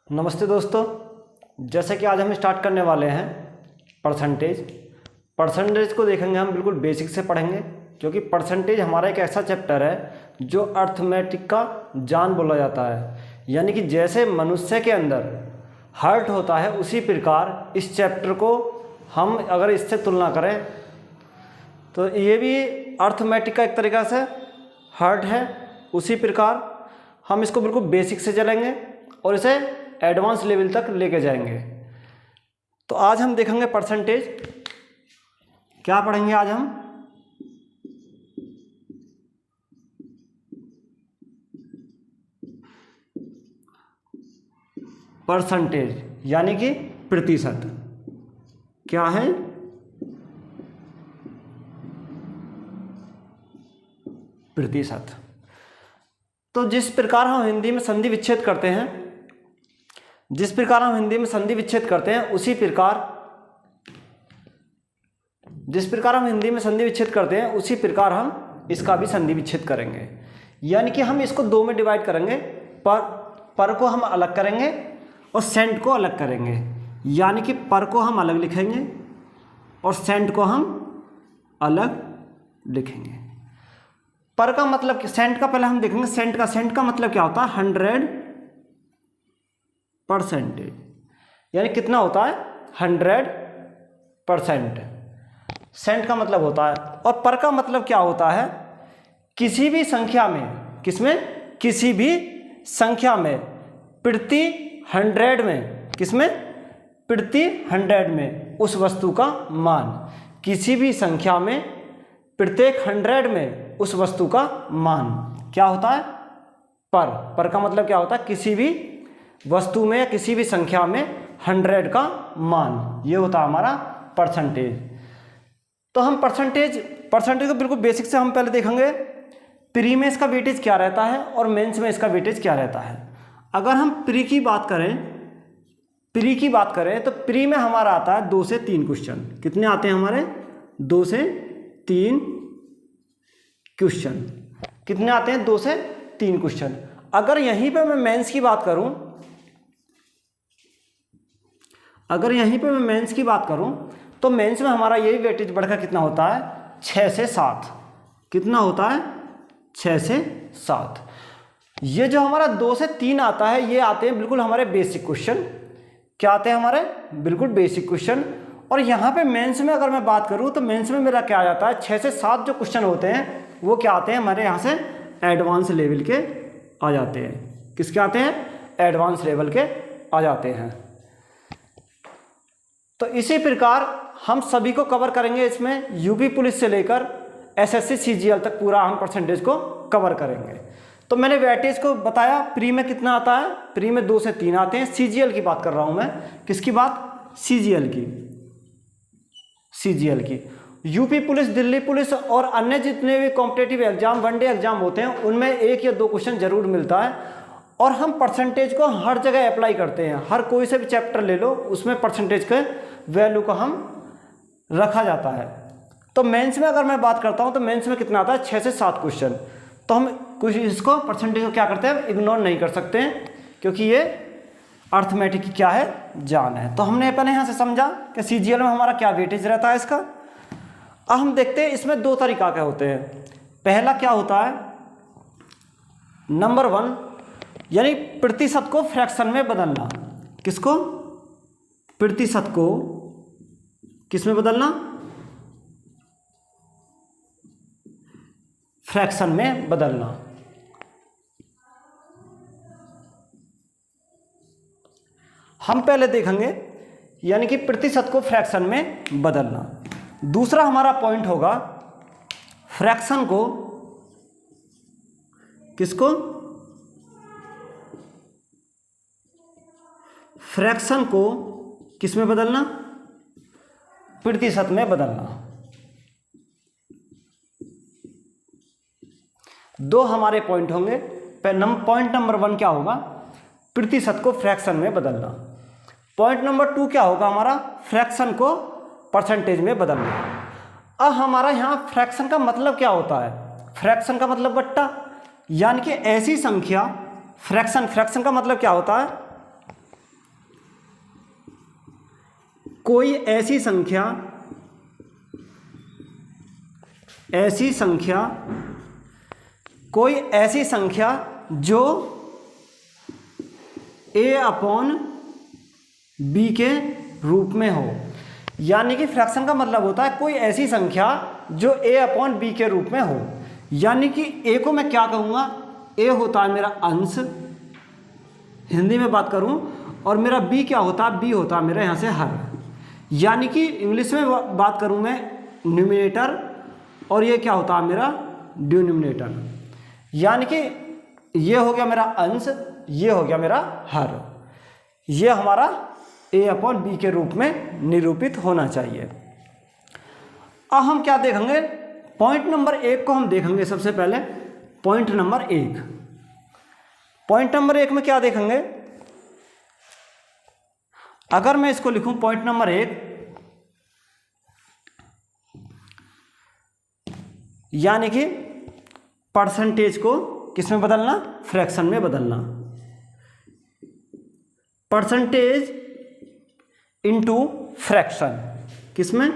नमस्ते दोस्तों। जैसे कि आज हम स्टार्ट करने वाले हैं परसेंटेज। परसेंटेज को देखेंगे हम बिल्कुल बेसिक से पढ़ेंगे, क्योंकि परसेंटेज हमारा एक ऐसा चैप्टर है जो अर्थमेटिक का जान बोला जाता है। यानी कि जैसे मनुष्य के अंदर हार्ट होता है, उसी प्रकार इस चैप्टर को हम अगर इससे तुलना करें तो ये भी अर्थमेटिक का एक तरीक़ा से हार्ट है। उसी प्रकार हम इसको बिल्कुल बेसिक से चलेंगे और इसे एडवांस लेवल तक लेके जाएंगे। तो आज हम देखेंगे परसेंटेज। क्या पढ़ेंगे आज हम? परसेंटेज यानी कि प्रतिशत। क्या है? प्रतिशत। तो जिस प्रकार हम हिंदी में संधि विच्छेद करते हैं, उसी प्रकार हम इसका भी संधि विच्छेद करेंगे। यानी कि हम इसको दो में डिवाइड करेंगे। पर को हम अलग करेंगे और सेंट को अलग करेंगे। यानी कि पर को हम अलग लिखेंगे और सेंट को हम अलग लिखेंगे। पर का मतलब, सेंट का पहले हम देखेंगे। सेंट का मतलब क्या होता है? 100%। यानी कितना होता है? 100% सेंट का मतलब होता है। और पर का मतलब क्या होता है? किसी भी संख्या में, किसमें? किसी भी संख्या में प्रति 100 में, किसमें? प्रति 100 में उस वस्तु का मान। किसी भी संख्या में प्रत्येक 100 में उस वस्तु का मान क्या होता है? पर का मतलब क्या होता है? किसी भी वस्तु में या किसी भी संख्या में 100 का मान, ये होता है हमारा परसेंटेज। तो हम परसेंटेज को बिल्कुल बेसिक से हम पहले देखेंगे। प्री में इसका वेटेज क्या रहता है और मेंस में इसका वेटेज क्या रहता है। अगर हम प्री की बात करें तो प्री में हमारा आता है 2 से 3 क्वेश्चन। कितने आते हैं हमारे? 2 से 3 क्वेश्चन। कितने आते हैं? 2 से 3 क्वेश्चन। अगर यहीं पे मैं मेंस की बात करूं, तो मेंस में हमारा यही वेटेज बढ़कर कितना होता है? 6 से 7। कितना होता है? 6 से 7। ये जो हमारा 2 से 3 आता है, ये आते हैं बिल्कुल हमारे बेसिक क्वेश्चन। क्या आते हैं हमारे? बिल्कुल बेसिक क्वेश्चन। और यहाँ पे मेंस में अगर मैं बात करूँ तो मेंस में मेरा क्या आ जाता है? 6 से 7 जो क्वेश्चन होते हैं वो क्या आते हैं हमारे यहाँ से? एडवांस लेवल के आ जाते हैं। किसके आते हैं? एडवांस लेवल के आ जाते हैं। तो इसी प्रकार हम सभी को कवर करेंगे। इसमें यूपी पुलिस से लेकर एसएससी सीजीएल तक पूरा हम परसेंटेज को कवर करेंगे। तो मैंने वेटेज को बताया। प्री में कितना आता है? प्री में 2 से 3 आते हैं। सीजीएल की बात कर रहा हूं मैं। किसकी बात? सीजीएल की। यूपी पुलिस, दिल्ली पुलिस और अन्य जितने भी कॉम्पिटेटिव एग्जाम, वनडे एग्जाम होते हैं, उनमें 1 या 2 क्वेश्चन जरूर मिलता है। और हम परसेंटेज को हर जगह अप्लाई करते हैं। हर कोई से भी चैप्टर ले लो, उसमें परसेंटेज के वैल्यू को हम रखा जाता है। तो मेंस में अगर मैं बात करता हूं तो मेंस में कितना आता है? 6 से 7 क्वेश्चन। तो हम कुछ इसको परसेंटेज को क्या करते हैं? इग्नोर नहीं कर सकते हैं, क्योंकि ये अर्थमेटिक की क्या है? जान है। तो हमने पहले यहाँ से समझा कि सीजीएल में हमारा क्या वेटेज रहता है इसका। अब हम देखते हैं इसमें 2 तरीका के होते हैं। पहला क्या होता है? नंबर 1 यानी प्रतिशत को फ्रैक्शन में बदलना। किसको? प्रतिशत को किस में बदलना? फ्रैक्शन में बदलना। हम पहले देखेंगे, यानी कि प्रतिशत को फ्रैक्शन में बदलना। दूसरा हमारा पॉइंट होगा फ्रैक्शन को, किसको? फ्रैक्शन को किस में बदलना? प्रतिशत में बदलना। 2 हमारे पॉइंट होंगे। पॉइंट नंबर 1 क्या होगा? प्रतिशत को फ्रैक्शन में बदलना। पॉइंट नंबर 2 क्या होगा हमारा? फ्रैक्शन को परसेंटेज में बदलना। अब हमारा यहाँ फ्रैक्शन का मतलब क्या होता है? फ्रैक्शन का मतलब बट्टा। यानी कि ऐसी संख्या, फ्रैक्शन का मतलब क्या होता है? कोई ऐसी संख्या जो a अपॉन b के रूप में हो। यानी कि फ्रैक्शन का मतलब होता है कोई ऐसी संख्या जो a अपॉन b के रूप में हो। यानी कि a को मैं क्या कहूँगा, a होता है मेरा अंश, हिंदी में बात करूँ, और मेरा b क्या होता है, b होता है मेरा यहाँ से हर। यानी कि इंग्लिश में बात करूँ मैं, न्यूमरेटर, और ये क्या होता है मेरा डिनोमिनेटर। यानी कि ये हो गया मेरा अंश, ये हो गया मेरा हर। ये हमारा a अपॉन b के रूप में निरूपित होना चाहिए। अब हम क्या देखेंगे, पॉइंट नंबर 1 को हम देखेंगे सबसे पहले। पॉइंट नंबर 1 में क्या देखेंगे, अगर मैं इसको लिखूं पॉइंट नंबर 1, यानी कि परसेंटेज को किस में बदलना, फ्रैक्शन में बदलना। परसेंटेज इनटू फ्रैक्शन, किसमें,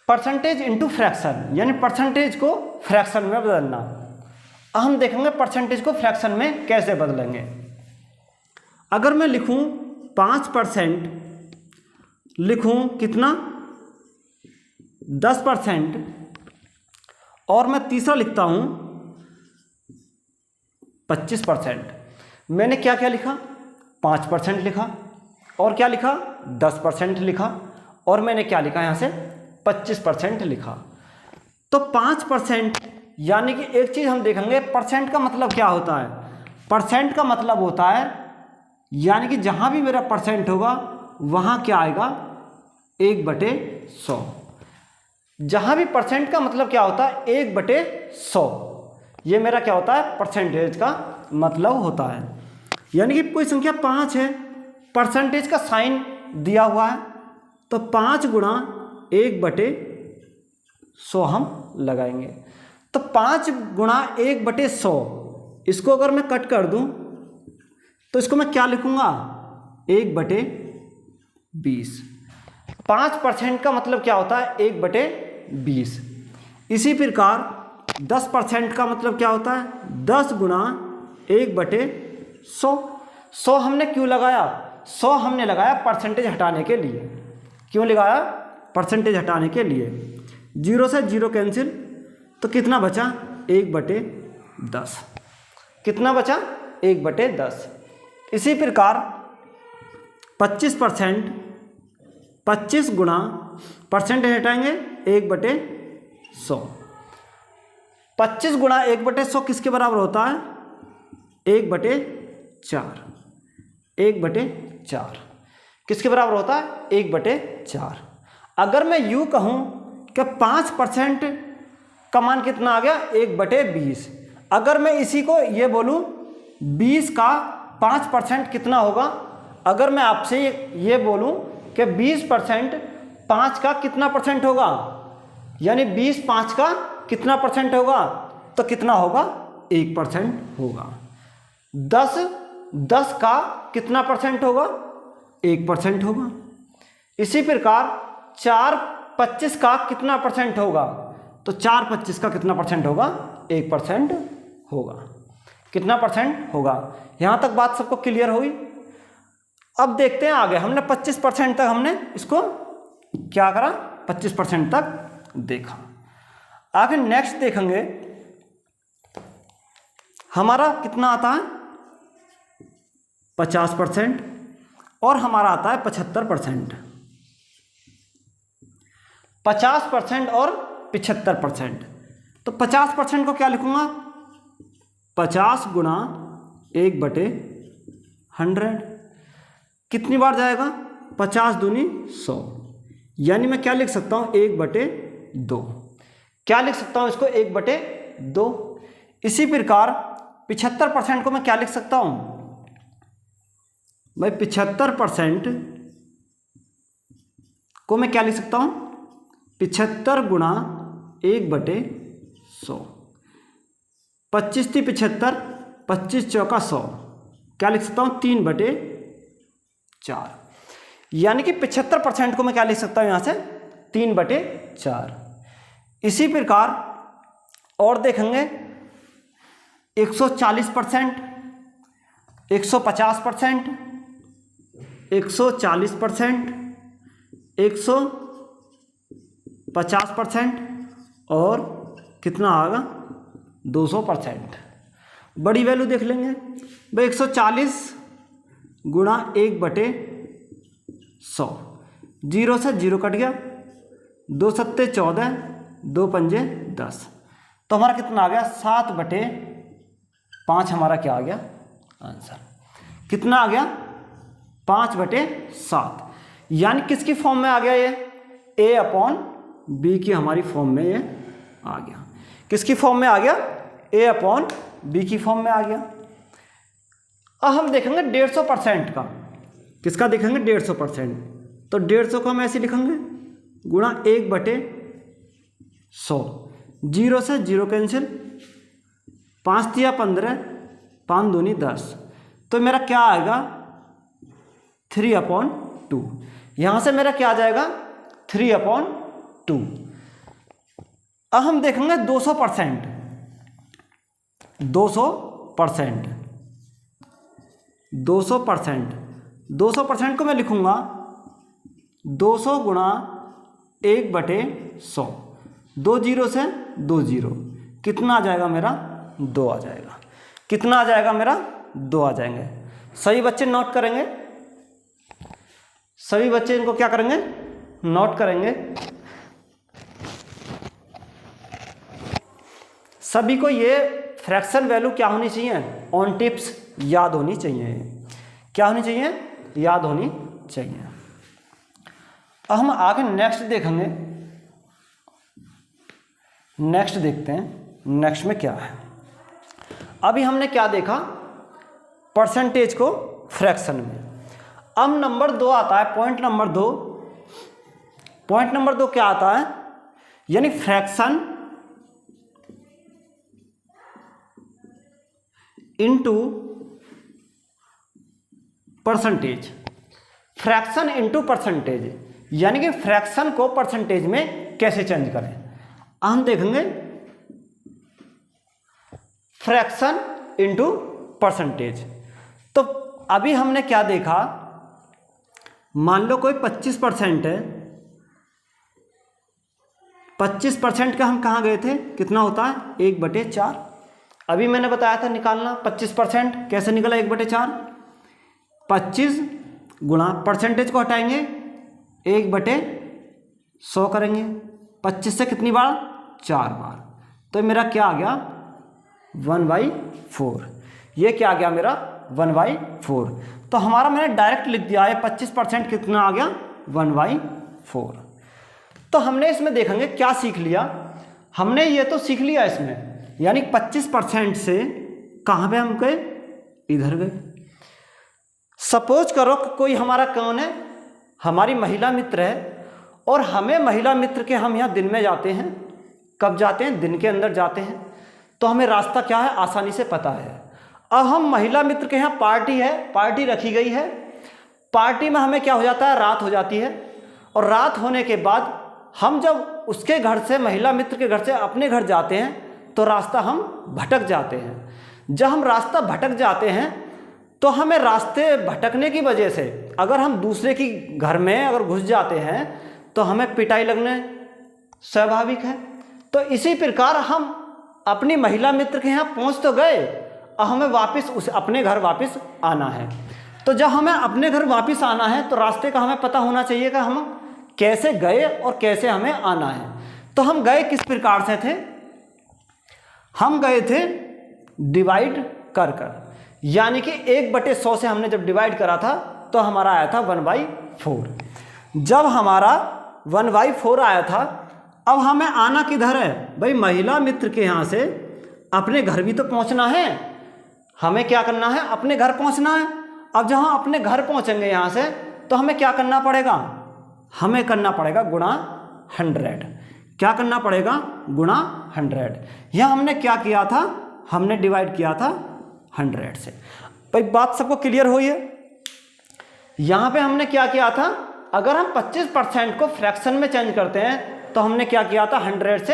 परसेंटेज इनटू फ्रैक्शन, यानी परसेंटेज को फ्रैक्शन में बदलना। अब हम देखेंगे परसेंटेज को फ्रैक्शन में कैसे बदलेंगे। अगर मैं लिखूं 5%, लिखूं कितना 10%, और मैं तीसरा लिखता हूं 25%। मैंने क्या क्या लिखा, 5% लिखा, और क्या लिखा 10% लिखा, और मैंने क्या लिखा यहाँ से 25% लिखा। तो 5%, यानी कि एक चीज़ हम देखेंगे, परसेंट का मतलब क्या होता है। परसेंट का मतलब होता है, यानी कि जहाँ भी मेरा परसेंट होगा वहाँ क्या आएगा, 1/100। जहाँ भी परसेंट का मतलब क्या होता है, 1/100। ये मेरा क्या होता है, परसेंटेज का मतलब होता है। यानी कि कोई संख्या 5 है, परसेंटेज का साइन दिया हुआ है, तो 5 गुणा 1/100 हम लगाएंगे। तो 5 गुणा 1/100, इसको अगर मैं कट कर दूं तो इसको मैं क्या लिखूंगा, 1/20। 5% का मतलब क्या होता है, 1/20। इसी प्रकार 10% का मतलब क्या होता है, 10 गुणा 1/100। 100 हमने क्यों लगाया, 100 हमने लगाया परसेंटेज हटाने के लिए। क्यों लगाया, परसेंटेज हटाने के लिए। 0 से 0 कैंसिल, तो कितना बचा, 1/10। कितना बचा, 1/10। इसी प्रकार 25%, 25 गुणा परसेंटेज हटाएंगे 1/100। 25 गुणा 1/100 किसके बराबर होता है, 1/4। 1/4 किसके बराबर होता है, 1/4। अगर मैं यूँ कहूँ कि 5% का मान कितना आ गया, 1/20। अगर मैं इसी को ये बोलूँ 20 का 5% कितना होगा, अगर मैं आपसे ये बोलूँ कि 20% 5 का कितना परसेंट होगा, यानी 20 5 का कितना परसेंट होगा, तो कितना होगा, 1% होगा। 10 का कितना परसेंट होगा, 1% होगा। इसी प्रकार 4 25 का कितना परसेंट होगा, तो 4 25 का कितना परसेंट होगा, 1% होगा। कितना परसेंट होगा। यहाँ तक बात सबको क्लियर हुई। अब देखते हैं आगे, हमने 25% तक हमने इसको क्या करा, 25% तक देखा। आगे नेक्स्ट देखेंगे, हमारा कितना आता है 50%, और हमारा आता है 75%। 50% और 75%। तो 50% को क्या लिखूंगा, 50 गुणा 1/100। कितनी बार जाएगा, 50 दूनी 100, यानी मैं क्या लिख सकता हूँ, 1/2। क्या लिख सकता हूँ इसको, 1/2। इसी प्रकार 75% को मैं क्या लिख सकता हूँ भाई, 75% को मैं क्या लिख सकता हूँ, 75 गुणा 1/100। 25 थी 75, 25 चौका 100, क्या लिख सकता हूँ 3/4, यानी कि 75% को मैं क्या लिख सकता हूँ यहाँ से 3/4। इसी प्रकार और देखेंगे 140%, 150%, 140%, 150% और कितना आएगा 200%। बड़ी वैल्यू देख लेंगे भाई, 140 गुणा 1/100, 0 से 0 कट गया, 2 सत्ते 14, 2 पंजे 10, तो हमारा कितना आ गया 7/5 हमारा क्या आ गया आंसर, कितना आ गया 5/7, यानी किसकी फॉर्म में आ गया ये A/B की हमारी फॉर्म में ये आ गया। किसकी फॉर्म में आ गया A/B की फॉर्म में आ गया। अब हम देखेंगे 150% का, किसका देखेंगे 150%, तो 150 को हम ऐसे लिखेंगे गुणा 1/100, 0 से 0 कैंसिल, 5 तिया 15, 5 दूनी 10, तो मेरा क्या आएगा 3/2, यहाँ से मेरा क्या आ जाएगा 3/2। अब हम देखेंगे 200%, 200% को मैं लिखूंगा 200 गुणा 1/100, 2 0 से 2 0, कितना आ जाएगा मेरा 2 आ जाएगा, कितना आ जाएगा मेरा 2 आ जाएंगे। सभी बच्चे नोट करेंगे, सभी बच्चे इनको क्या करेंगे नोट करेंगे। सभी को ये फ्रैक्शन वैल्यू क्या होनी चाहिए ऑन टिप्स याद होनी चाहिए, क्या होनी चाहिए याद होनी चाहिए। अब हम आगे नेक्स्ट देखेंगे, नेक्स्ट देखते हैं नेक्स्ट में क्या है। अभी हमने क्या देखा परसेंटेज को फ्रैक्शन में। अब नंबर 2 आता है, पॉइंट नंबर 2, पॉइंट नंबर 2 क्या आता है, यानी fraction into percentage, fraction into percentage, यानी कि फ्रैक्शन को परसेंटेज में कैसे चेंज करें। हम देखेंगे फ्रैक्शन इनटू परसेंटेज। तो अभी हमने क्या देखा, मान लो कोई 25% है, 25% का हम कहाँ गए थे, कितना होता है 1/4। अभी मैंने बताया था निकालना 25% कैसे निकला 1/4, 25 गुणा परसेंटेज को हटाएंगे 1/100 करेंगे, 25 से कितनी बार 4 बार, तो मेरा क्या आ गया 1/4। ये क्या आ गया मेरा 1/4। तो हमारा मैंने डायरेक्ट लिख दिया है 25% कितना आ गया 1/4। तो हमने इसमें देखेंगे क्या सीख लिया, हमने ये तो सीख लिया इसमें, यानी 25% से कहाँ पे हम गए, इधर गए। सपोज करो कि कोई हमारा कौन है, हमारी महिला मित्र है, और हमें महिला मित्र के हम यहाँ दिन में जाते हैं, कब जाते हैं दिन के अंदर जाते हैं, तो हमें रास्ता क्या है आसानी से पता है। अब हम महिला मित्र के यहाँ पार्टी है, पार्टी रखी गई है, पार्टी में हमें क्या हो जाता है रात हो जाती है, और रात होने के बाद हम जब उसके घर से महिला मित्र के घर से अपने घर जाते हैं तो रास्ता हम भटक जाते हैं। जब हम रास्ता भटक जाते हैं तो हमें रास्ते भटकने की वजह से अगर हम दूसरे की घर में अगर घुस जाते हैं तो हमें पिटाई लगने स्वाभाविक है। तो इसी प्रकार हम अपनी महिला मित्र के यहाँ पहुँच तो गए, और हमें वापस उस अपने घर वापस आना है। तो जब हमें अपने घर वापस आना है तो रास्ते का हमें पता होना चाहिए कि हम कैसे गए और कैसे हमें आना है। तो हम गए किस प्रकार से थे, हम गए थे डिवाइड कर कर, यानी कि 1/100 से हमने जब डिवाइड करा था तो हमारा आया था 1/4। जब हमारा 1/4 आया था, अब हमें आना किधर है भाई, महिला मित्र के यहाँ से अपने घर भी तो पहुँचना है, हमें क्या करना है अपने घर पहुँचना है। अब जहाँ अपने घर पहुँचेंगे यहाँ से तो हमें क्या करना पड़ेगा, हमें करना पड़ेगा गुणा 100। क्या करना पड़ेगा गुणा 100। यह हमने क्या किया था, हमने डिवाइड किया था 100 से। भाई बात सबको क्लियर हुई है। यहाँ पे हमने क्या किया था, अगर हम 25% को फ्रैक्शन में चेंज करते हैं तो हमने क्या किया था, 100 से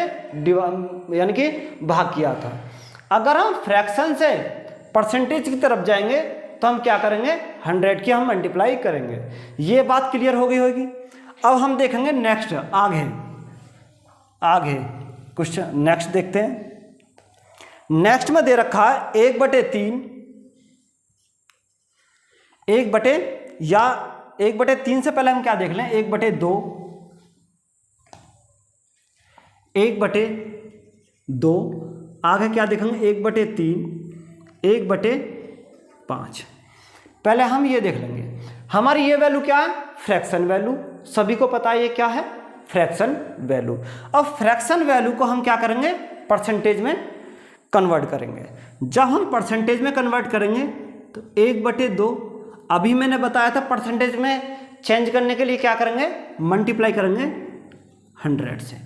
यानी कि भाग किया था। अगर हम फ्रैक्शन से परसेंटेज की तरफ जाएंगे तो हम क्या करेंगे, 100 की हम मल्टीप्लाई करेंगे। ये बात क्लियर हो गई होगी। अब हम देखेंगे नेक्स्ट, आगे क्वेश्चन नेक्स्ट देखते हैं। नेक्स्ट में दे रखा है 1/3, 1/3 से पहले हम क्या देख लें, 1/2, 1/2, आगे क्या देखेंगे 1/3, 1/5। पहले हम ये देख लेंगे, हमारी ये वैल्यू क्या है, फ्रैक्शन वैल्यू। सभी को पता है ये क्या है, फ्रैक्शन वैल्यू। अब फ्रैक्शन वैल्यू को हम क्या करेंगे, परसेंटेज में कन्वर्ट करेंगे। जब हम परसेंटेज में कन्वर्ट करेंगे तो 1/2, अभी मैंने बताया था परसेंटेज में चेंज करने के लिए क्या करेंगे, मल्टीप्लाई करेंगे 100 से।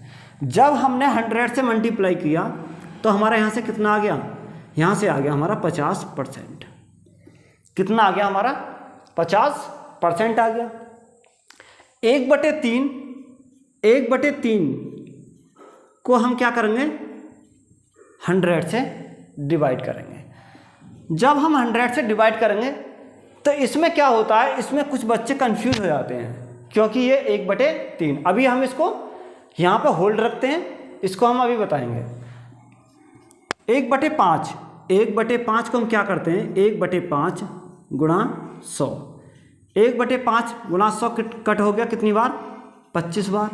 जब हमने 100 से मल्टीप्लाई किया तो हमारा यहाँ से कितना आ गया, यहाँ से आ गया हमारा 50%। कितना आ गया हमारा, 50% आ गया। 1/3 को हम क्या करेंगे, 100 से डिवाइड करेंगे। जब हम 100 से डिवाइड करेंगे तो इसमें क्या होता है, इसमें कुछ बच्चे कंफ्यूज हो जाते हैं क्योंकि ये 1/3। अभी हम इसको यहाँ पर होल्ड रखते हैं, इसको हम अभी बताएंगे। 1/5, 1/5 को हम क्या करते हैं, 1/5 गुणा 100, 1/5 गुणा 100 कट हो गया कितनी बार, 25 बार।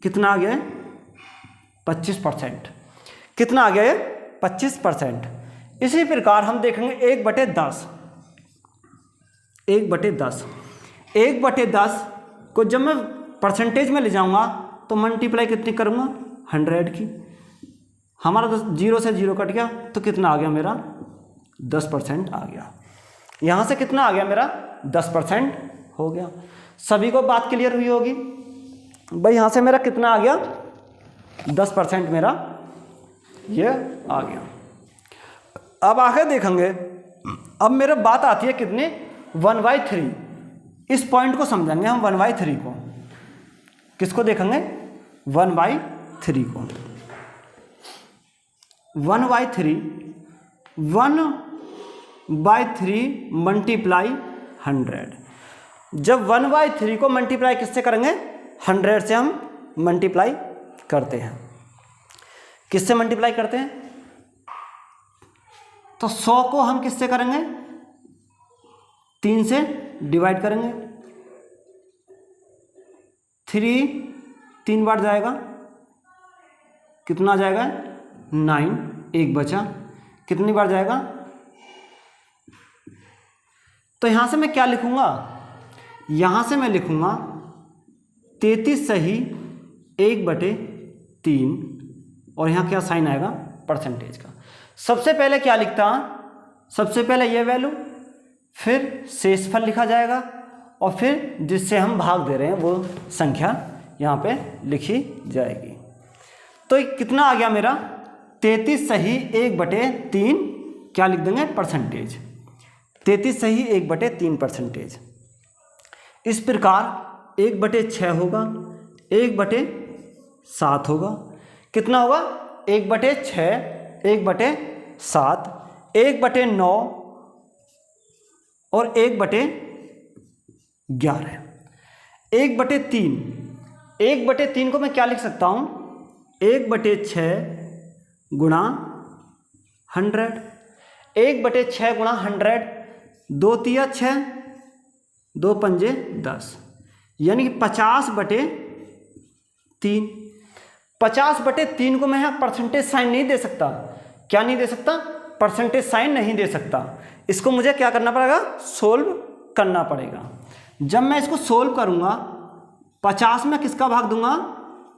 कितना आ गया है, 25%। कितना आ गया है, 25%। इसी प्रकार हम देखेंगे 1/10, 1/10, 1/10 को जब मैं परसेंटेज में ले जाऊंगा तो मल्टीप्लाई कितनी करूंगा, 100 की। हमारा 0 से 0 कट गया तो कितना आ गया मेरा, 10% आ गया। यहाँ से कितना आ गया मेरा, 10% हो गया। सभी को बात क्लियर हुई होगी। भाई यहाँ से मेरा कितना आ गया, 10% मेरा ये आ गया। अब आगे देखेंगे, अब मेरे बात आती है कितने, 1/3। इस पॉइंट को समझेंगे हम, 1/3 को। किसको देखेंगे, 1/3 को। 1/3 मल्टीप्लाई 100। जब 1/3 को मल्टीप्लाई किससे करेंगे, 100 से हम मल्टीप्लाई करते हैं। किससे मल्टीप्लाई करते हैं, तो 100 को हम किससे करेंगे, 3 से डिवाइड करेंगे। 3 बार जाएगा, कितना जाएगा, 9, 1 बचा। कितनी बार जाएगा, तो यहां से मैं क्या लिखूंगा, यहां से मैं लिखूंगा 33 सही 1/3, और यहां क्या साइन आएगा, परसेंटेज का। सबसे पहले क्या लिखता, सबसे पहले ये वैल्यू, फिर शेषफल लिखा जाएगा, और फिर जिससे हम भाग दे रहे हैं वो संख्या यहाँ पे लिखी जाएगी। तो कितना आ गया मेरा, 33 सही 1/3, क्या लिख देंगे, परसेंटेज। 33 सही 1/3 परसेंटेज। इस प्रकार 1/6 होगा, 1/7 होगा। कितना होगा, 1/6, 1/7, 1/9 और 1/11। 1/3, 1/3 को मैं क्या लिख सकता हूँ, 1/6 गुणा 100, 1/6 गुणा 100, 2 तिया 6, 2 पंजे 10, यानी कि 50/3। 50/3 को मैं यहाँ परसेंटेज साइन नहीं दे सकता। क्या नहीं दे सकता, परसेंटेज साइन नहीं दे सकता। इसको मुझे क्या करना पड़ेगा, सोल्व करना पड़ेगा। जब मैं इसको सोल्व करूँगा, 50 में किसका भाग दूंगा,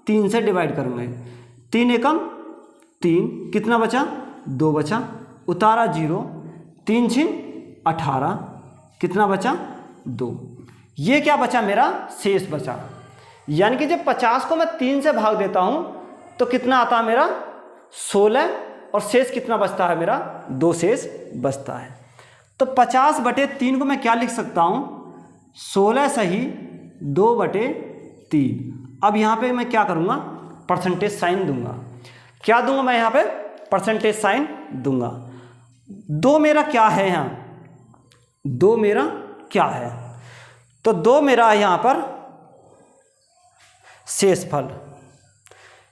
3 से डिवाइड करूँगा। 3 एकम 3, कितना बचा, 2 बचा, उतारा 0, 3 छिन 18, कितना बचा, 2। ये क्या बचा मेरा, शेष बचा। यानी कि जब 50 को मैं 3 से भाग देता हूँ तो कितना आता है मेरा, 16 और शेष कितना बचता है मेरा, 2 शेष बचता है। तो 50/3 को मैं क्या लिख सकता हूँ, 16 सही 2/3। अब यहाँ पे मैं क्या करूँगा, परसेंटेज साइन दूंगा। क्या दूंगा मैं यहाँ पे, परसेंटेज साइन दूंगा। 2 मेरा क्या है यहाँ, 2 मेरा क्या है, तो 2 मेरा यहाँ पर शेषफल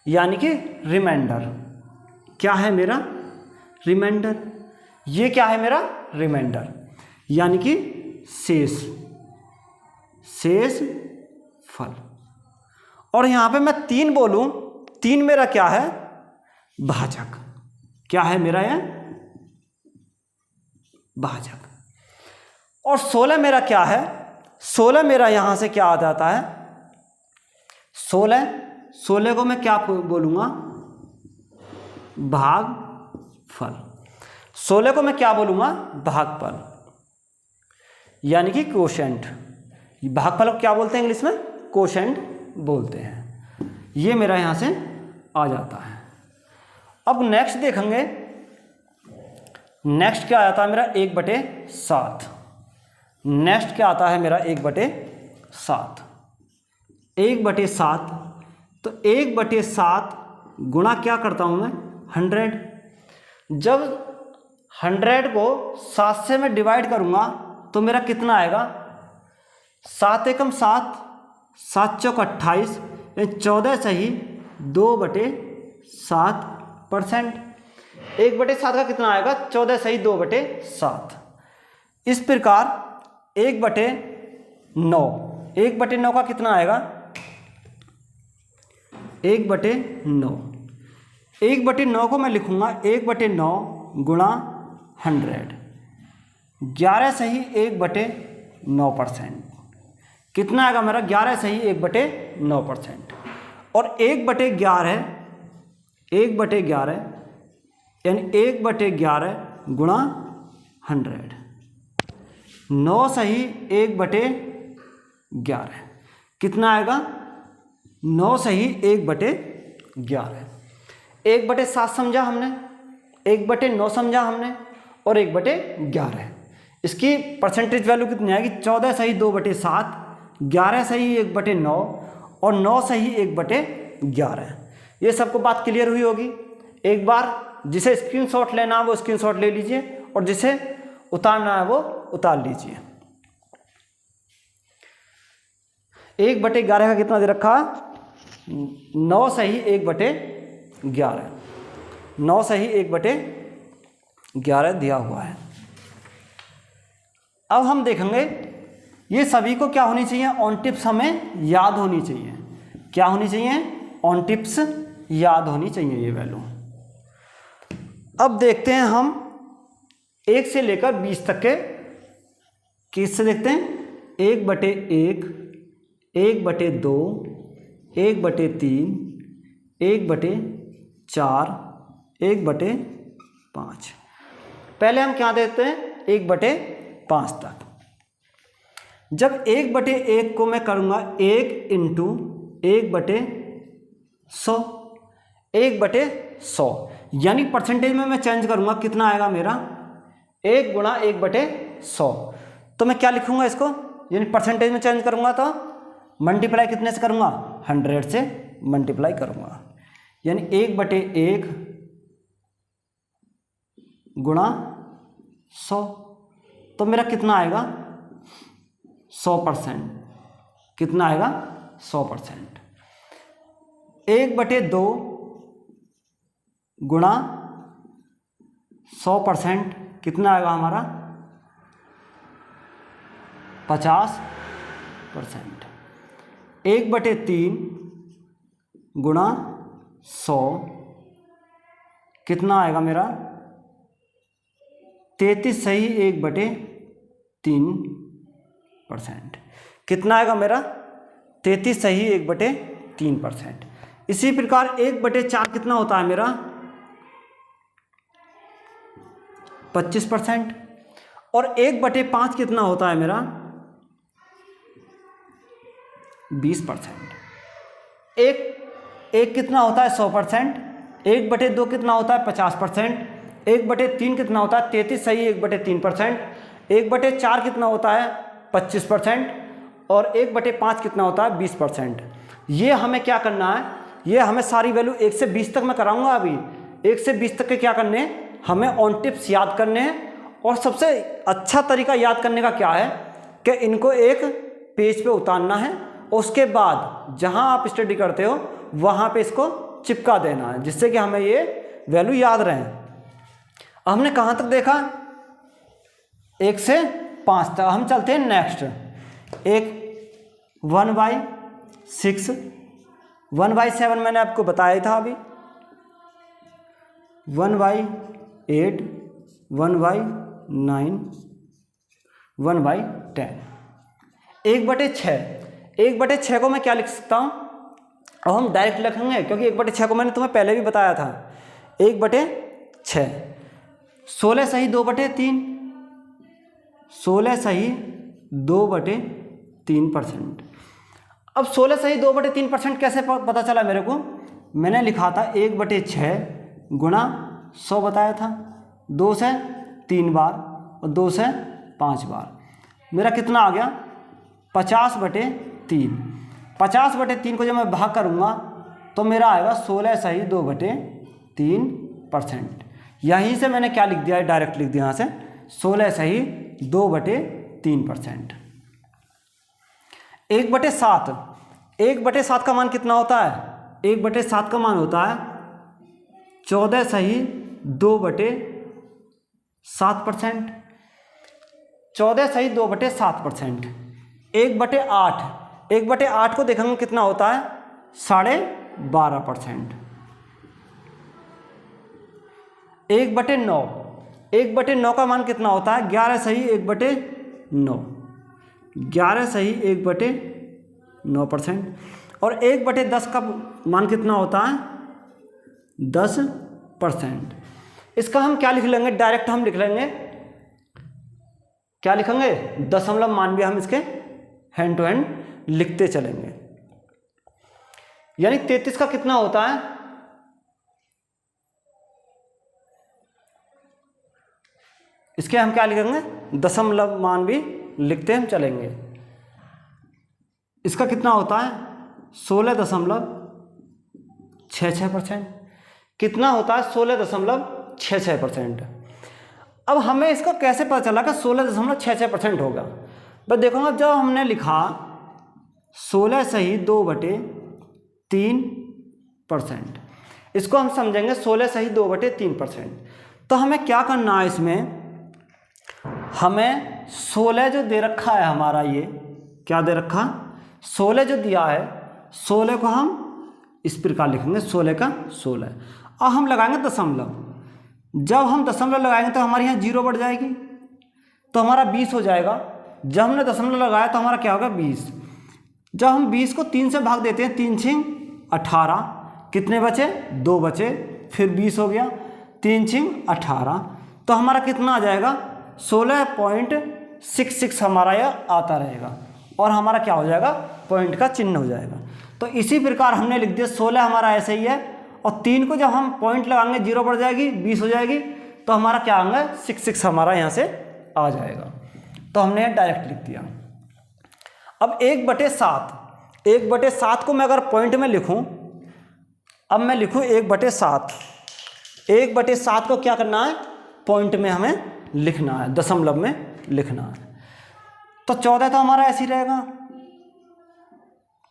यानी कि रिमाइंडर। क्या है मेरा, रिमाइंडर। ये क्या है मेरा, रिमाइंडर यानी कि शेषफल। और यहाँ पे मैं 3 बोलूँ, 3 मेरा क्या है, भाजक। क्या है मेरा यह, भाजक। और 16 मेरा क्या है, 16 मेरा यहाँ से क्या आ जाता है, 16 को मैं क्या बोलूँगा, भागफल। 16 को मैं क्या बोलूँगा, भागफल यानी कि कोशेंट। भागफल को क्या बोलते हैं इंग्लिश में, कोशेंट बोलते हैं। ये मेरा यहाँ से आ जाता है। अब नेक्स्ट देखेंगे, नेक्स्ट क्या आता है मेरा, 1/7। नेक्स्ट क्या आता है मेरा, 1/7। 1/7 तो 1/7 गुणा क्या करता हूँ मैं, 100। जब 100 को 7 से मैं डिवाइड करूँगा तो मेरा कितना आएगा, 7 एकम 7, 7 चौक 28, 14 सही 2/7%। 1/7 का कितना आएगा, 14 सही 2/7। इस प्रकार 1/9, 1/9 का कितना आएगा, 1/9। 1/9 को मैं लिखूंगा 1/9 गुणा 100, 11 सही 1/9%। कितना आएगा मेरा, 11 सही 1/9%। और 1/11, 1/11 यानी 1/11 गुणा 100, 9 सही 1/11। कितना आएगा, 9 सही 1/11। 1/7 समझा हमने, 1/9 समझा हमने, और 1/11। इसकी परसेंटेज वैल्यू कितनी आएगी, 14 सही 2/7, 11 सही 1/9 और 9 सही 1/11। ये सबको बात क्लियर हुई होगी। एक बार जिसे स्क्रीनशॉट लेना है वो स्क्रीनशॉट ले लीजिए, और जिसे उतारना है वो उतार लीजिए। 1/11 का कितना दे रखा, 9 सही 1/11, 9 सही 1/11 दिया हुआ है। अब हम देखेंगे ये सभी को क्या होनी चाहिए, ऑन टिप्स हमें याद होनी चाहिए। क्या होनी चाहिए, ऑन टिप्स याद होनी चाहिए ये वैल्यू। अब देखते हैं हम 1 से लेकर 20 तक के किससे देखते हैं, 1/1, 1/2, 1/3, 1/4, 1/5। पहले हम क्या देते हैं, 1/5 तक। जब 1/1 को मैं करूँगा 1 × 1/100, 1/100 यानी परसेंटेज में मैं चेंज करूँगा, कितना आएगा मेरा, 1 × 1/100। तो मैं क्या लिखूँगा इसको, यानी परसेंटेज में चेंज करूँगा तो मल्टीप्लाई कितने से करूँगा, 100 से मल्टीप्लाई करूँगा, यानी 1/1 गुणा 100। तो मेरा कितना आएगा, 100%। कितना आएगा, 100%। 1/2 गुणा 100% कितना आएगा हमारा, 50%। 1/3 गुणा 100 कितना आएगा मेरा, 33 सही 1/3%। कितना आएगा मेरा, 33 सही 1/3%। इसी प्रकार 1/4 कितना होता है मेरा, 25%। और 1/5 कितना होता है मेरा, 20%। एक कितना होता है, 100%। 1/2 कितना होता है 50%, 1/3 कितना होता है 33 सही 1/3%, 1/4 कितना होता है 25% और 1/5 कितना होता है 20%। ये हमें क्या करना है, ये हमें सारी वैल्यू 1 से 20 तक मैं कराऊंगा। अभी 1 से 20 तक के क्या करने हैं, हमें ऑन टिप्स याद करने हैं। और सबसे अच्छा तरीका याद करने का क्या है कि इनको एक पेज पे उतारना है, उसके बाद जहां आप स्टडी करते हो वहां पे इसको चिपका देना है, जिससे कि हमें ये वैल्यू याद रहे। हमने कहां तक देखा, 1 से 5 तक। हम चलते हैं नेक्स्ट। एक 1/6, 1/7 मैंने आपको बताया था अभी, 1/8, 1/9, 1/10, 1/6। 1/6 को मैं क्या लिख सकता हूँ, और हम डायरेक्ट लिखेंगे क्योंकि 1/6 को मैंने तुम्हें पहले भी बताया था। 1/6 16 सही 2/3, 16 सही 2/3%। अब 16 सही 2/3% कैसे पता चला मेरे को, मैंने लिखा था 1/6 गुणा 100 बताया था, 2 से 3 बार और 2 से 5 बार, मेरा कितना आ गया 50/3। 50/3 को जब मैं भाग करूँगा तो मेरा आएगा 16 सही 2/3%। यहीं से मैंने क्या लिख दिया है, डायरेक्ट लिख दिया यहाँ से 16 सही 2/3%। 1/7, 1/7 का मान कितना होता है, 1/7 का मान होता है 14 सही 2/7%, 14 सही 2/7%। 1/8, 1/8 को देखेंगे कितना होता है 12.5%। 1/9, 1/9 का मान कितना होता है 11 सही 1/9, 11 सही 1/9%। और 1/10 का मान कितना होता है 10%। इसका हम क्या लिख लेंगे, डायरेक्ट हम लिख लेंगे, क्या लिखेंगे, दशमलव मान भी हम इसके हैंड टू हैंड लिखते चलेंगे। यानी 33 का कितना होता है, इसके हम क्या लिखेंगे, दशमलव मान भी लिखते हम चलेंगे। इसका कितना होता है 16.66%। कितना होता है 16.66%। अब हमें इसका कैसे पता चला कि 16.66% होगा। बस देखो, अब जब हमने लिखा 16 सही 2/3%, इसको हम समझेंगे 16 सही 2/3%। तो हमें क्या करना है, इसमें हमें 16 जो दे रखा है हमारा, ये क्या दे रखा, 16 जो दिया है, 16 को हम इस प्रकार लिखेंगे 16 का 16, और हम लगाएंगे दशमलव। जब हम दशमलव लगाएंगे तो हमारे यहाँ 0 बढ़ जाएगी, तो हमारा 20 हो जाएगा। जब हमने दशमलव लगाया तो हमारा क्या होगा 20। जब हम 20 को 3 से भाग देते हैं, 3 6 18, कितने बचे 2 बचे, फिर 20 हो गया, 3 6 18, तो हमारा कितना आ जाएगा 16.66 हमारा यह आता रहेगा, और हमारा क्या हो जाएगा पॉइंट का चिन्ह हो जाएगा। तो इसी प्रकार हमने लिख दिया 16 हमारा ऐसे ही है, और 3 को जब हम पॉइंट लगाएंगे 0 बढ़ जाएगी, 20 हो जाएगी, तो हमारा क्या आएगा 66 हमारा यहाँ से आ जाएगा। तो हमने डायरेक्ट लिख दिया। अब 1/7, 1/7 को मैं अगर पॉइंट में लिखूं, अब मैं लिखूं 1/7, 1/7 को क्या करना है पॉइंट में हमें लिखना है, दशमलव में लिखना है। तो 14 तो हमारा ऐसे ही रहेगा,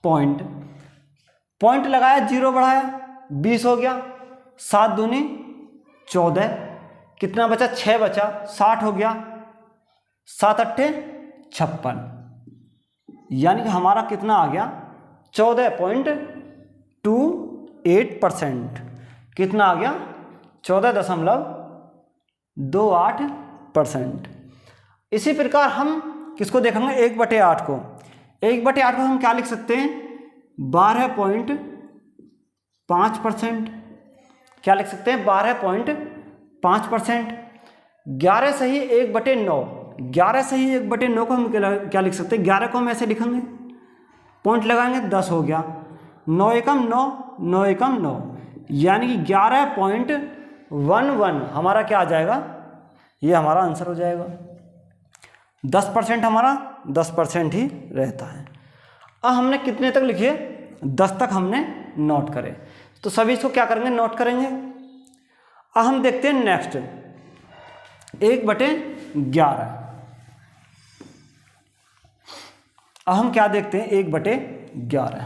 पॉइंट लगाया 0 बढ़ाया 20 हो गया, 7 दूनी 14, कितना बचा 6 बचा, 60 हो गया, 7 अट्ठे 56, यानी कि हमारा कितना आ गया 14.28%। कितना आ गया 14.28%। इसी प्रकार हम किसको देखेंगे 1/8 को। 1/8 को हम क्या लिख सकते हैं 12.5%। क्या लिख सकते हैं 12.5%। 11 सही 1/9, 11 सही 1/9 को हम क्या लिख सकते हैं, 11 को हम ऐसे लिखेंगे, पॉइंट लगाएंगे 10 हो गया, 9 एकम 9, 9 एकम 9, यानी कि 11.11 हमारा क्या आ जाएगा, ये हमारा आंसर हो जाएगा। 10% हमारा 10% ही रहता है। अब हमने कितने तक लिखे, 10 तक हमने नोट करे, तो सभी इसको क्या करेंगे, नोट करेंगे। अब हम देखते हैं नेक्स्ट 1/11। अब हम क्या देखते हैं 1/11।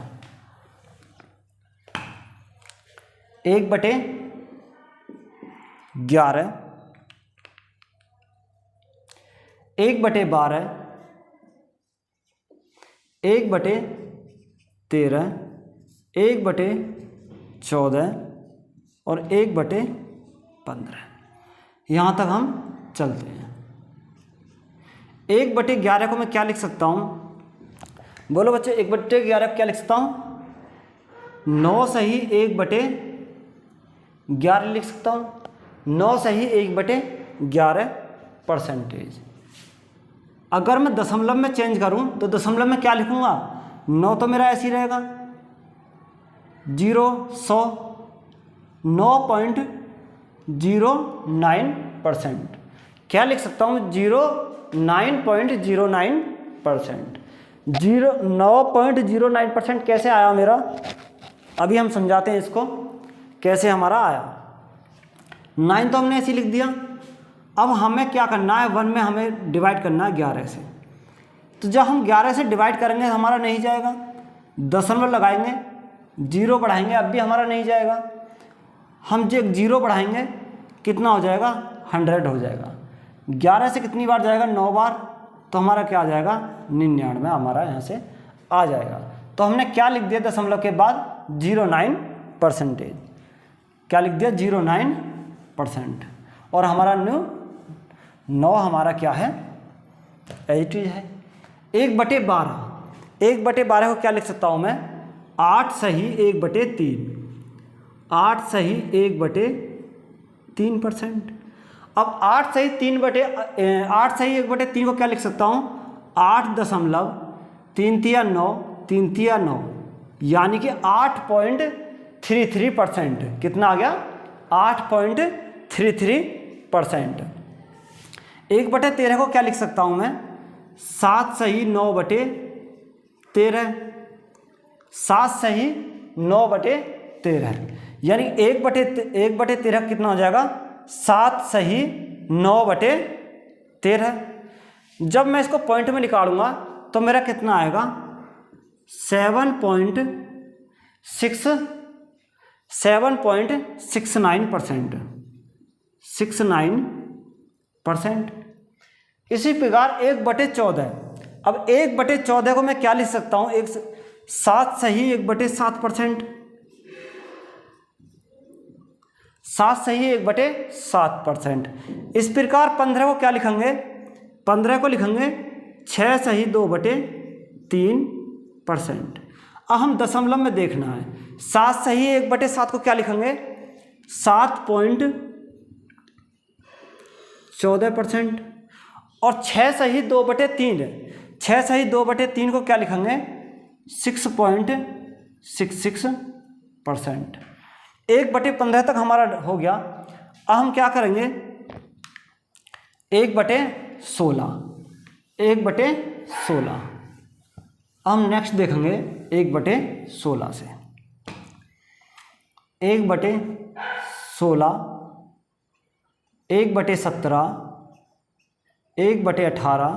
1/11 1/12 1/13 1/14 और 1/15, यहाँ तक हम चलते हैं। 1/11 को मैं क्या लिख सकता हूँ, बोलो बच्चे, 1/11 को क्या लिख सकता हूँ, 9 सही 1/11 लिख सकता हूँ। 9 सही 1/11%। अगर मैं दशमलव में चेंज करूं तो दशमलव में क्या लिखूंगा, 9 तो मेरा ऐसे ही रहेगा, 0 100 9.09%। क्या लिख सकता हूं, 9.09%। 9.09% कैसे आया मेरा, अभी हम समझाते हैं इसको कैसे हमारा आया। 9 तो हमने ऐसे लिख दिया। अब हमें क्या करना है, 1 में हमें डिवाइड करना है 11 से। तो जब हम 11 से डिवाइड करेंगे हमारा नहीं जाएगा, दशमलव लगाएंगे, 0 बढ़ाएंगे, अब भी हमारा नहीं जाएगा। हम जो 0 बढ़ाएंगे कितना हो जाएगा, 100 हो जाएगा। 11 से कितनी बार जाएगा, 9 बार, तो हमारा क्या आ जाएगा, 99 हमारा यहाँ से आ जाएगा। तो हमने क्या लिख दिया दशमलव के बाद, 09%। क्या लिख दिया, 09%। और हमारा 9 हमारा क्या है, 80 है। 1/12 1/12 को क्या लिख सकता हूँ मैं, 8 सही 1/3। 8 सही 1/3%। अब 8 सही 1/3 को क्या लिख सकता हूँ, 8.33 9 यानी कि 8.33%। कितना आ गया, 8.33%। 1/13 को क्या लिख सकता हूँ मैं, 7 सही 9/13। 7 सही 9/13 यानी 1/13 कितना हो जाएगा, 7 सही 9/13। जब मैं इसको पॉइंट में निकालूंगा तो मेरा कितना आएगा, 7.69%। 69%। इसी प्रकार 1/14। अब 1/14 को मैं क्या लिख सकता हूँ, 7 सही 1/7%। 7 सही 1/7%। इस प्रकार 15 को क्या लिखेंगे, 15 को लिखेंगे 6 सही 2/3%। अब हम दशमलव में देखना है, 7 सही 1/7 को क्या लिखेंगे, 7.14%। और 6 सही 2/3, 6 सही 2/3 को क्या लिखेंगे, 6.66%। 1/15 तक हमारा हो गया। अब हम क्या करेंगे, 1/16। 1/16 हम नेक्स्ट देखेंगे 1/16 से। 1/16 1/17 1/18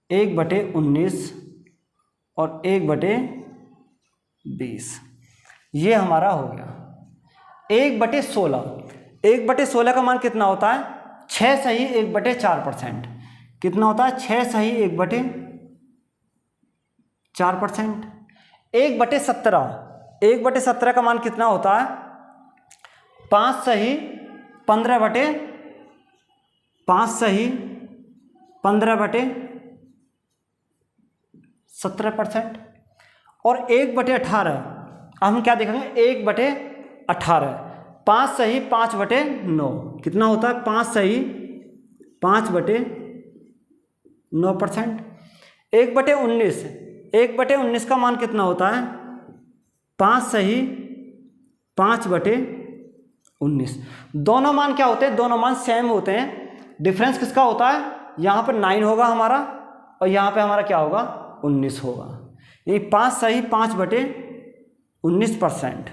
1/19 और 1/20 ये हमारा हो गया। 1/16 1/16 का मान कितना होता है, 6 सही 1/4%। कितना होता है, 6 सही 1/4%। 1/17 1/17 का मान कितना होता है, 5 सही 15/17%। और 1/18 हम क्या देखेंगे, 1/18 5 सही 5/9 कितना होता है, 5 सही 5/9%। 1/19 1/19 का मान कितना होता है, 5 सही 5/19। दोनों मान क्या होते हैं, दोनों मान सेम होते हैं। डिफरेंस किसका होता है, यहाँ पर 9 होगा हमारा और यहाँ पे हमारा क्या होगा 19 होगा। ये 5 सही 5/19%।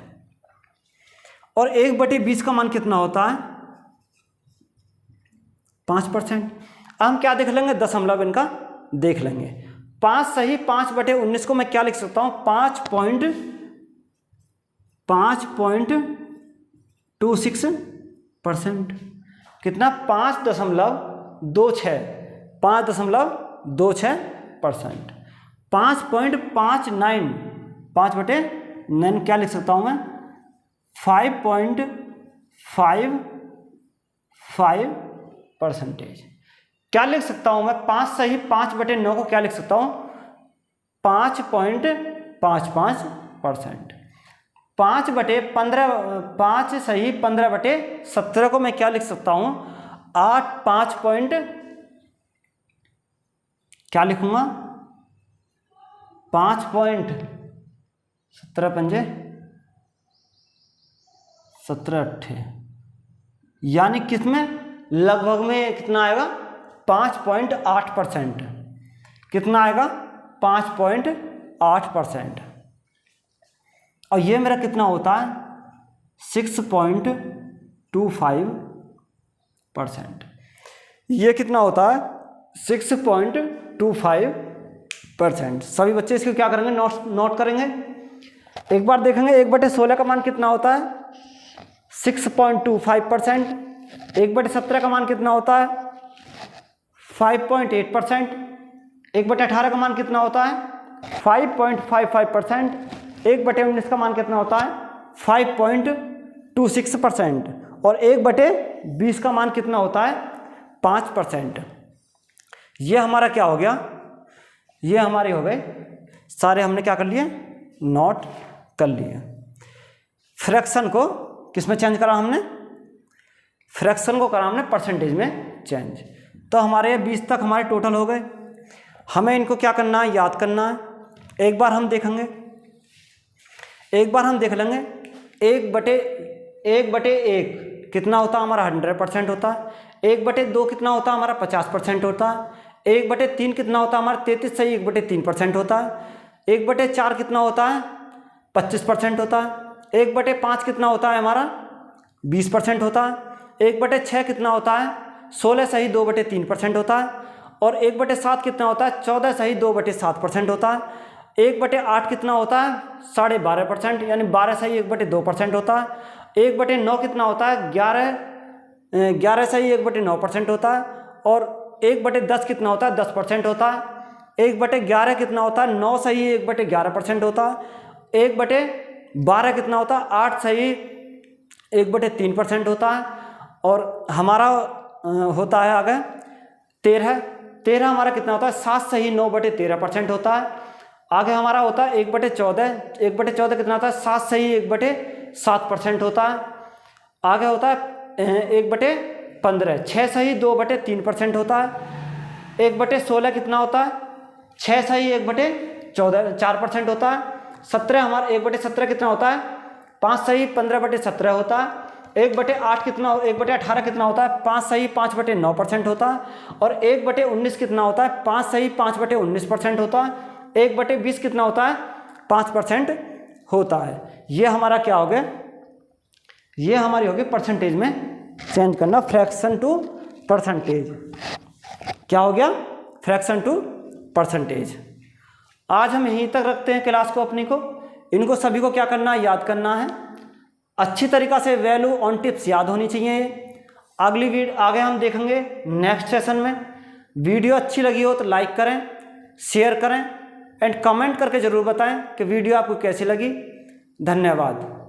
और 1/20 का मान कितना होता है 5%। अब हम क्या देख लेंगे, दशमलव इनका देख लेंगे। 5 सही 5/19 को मैं क्या लिख सकता हूँ 5.26%। कितना 5.26 5.26%। 5.59 5/9 क्या लिख सकता हूँ मैं 5.55%। क्या लिख सकता हूँ मैं 5 सही 5/9 को क्या लिख सकता हूँ 5.55%। 5 सही 15/17 को मैं क्या लिख सकता हूँ 5 पॉइंट क्या लिखूंगा 5.17 यानी किसमें लगभग में कितना आएगा 5.8%। कितना आएगा 5.8%। और ये मेरा कितना होता है 6.25%। ये कितना होता है 6.25%। सभी बच्चे इसको क्या करेंगे नोट करेंगे। एक बार देखेंगे 1/16 का मान कितना होता है 6.25%। 1/17 का मान कितना होता है 5.8%। 1/18 का मान कितना होता है 5.55%। 1/19 का मान कितना होता है 5.26%। और 1/20 का मान कितना होता है 5%। ये हमारा क्या हो गया, ये हमारे हो गए सारे, हमने क्या कर लिए नोट कर लिए। फ्रैक्शन को किस में चेंज करा हमने, फ्रैक्शन को करा हमने परसेंटेज में चेंज। तो हमारे 20 तक हमारे टोटल हो गए। हमें इनको क्या करना है याद करना है। एक बार हम देख लेंगे 1/1 कितना होता है हमारा 100% होता है। 1/2 कितना होता है हमारा 50% होता है। 1/3 कितना होता है हमारा 33 सही 1/3% होता है। 1/4 कितना होता है 25% होता है। 1/5 कितना होता है हमारा 20% होता है। 1/6 कितना होता है 16 सही 2/3% होता है। और 1/7 कितना होता है 14 सही 2/7% होता है। 1/8 कितना होता है 12.5% यानी 12 सही 1/2% होता है। 1/9 कितना होता है 11 सही 1/9% होता है। और 1/10 कितना होता है 10% होता है। 1/11 कितना होता है 9 सही 1/11% होता है। 1/12 कितना होता है 8 सही 1/3% होता है। और हमारा होता है आगे 13 हमारा कितना होता है 7 सही 9/13% होता है। आगे हमारा होता है 1/14 कितना होता है 7 सही 1/7% होता है। आगे होता है 1/15 6 सही 2/3% होता है। 1/16 कितना होता है 6 सही 1/4% होता है। 17 हमारा 1/17 कितना होता है 5 सही 15/17 होता है। 1/8 कितना 1/18 कितना होता है 5 सही 5/9% होता है। और 1/19 कितना होता है 5 सही 5/19% होता है। 1/20 कितना होता है 5% होता है। ये हमारा क्या हो गया, ये हमारी होगी परसेंटेज में चेंज करना, फ्रैक्शन टू परसेंटेज। क्या हो गया फ्रैक्शन टू परसेंटेज। आज हम यहीं तक रखते हैं क्लास को अपनी को। इनको सभी को क्या करना है याद करना है अच्छी तरीक़ा से। वैल्यू ऑन टिप्स याद होनी चाहिए। आगे हम देखेंगे नेक्स्ट सेशन में। वीडियो अच्छी लगी हो तो लाइक करें, शेयर करें एंड कमेंट करके ज़रूर बताएं कि वीडियो आपको कैसी लगी। धन्यवाद।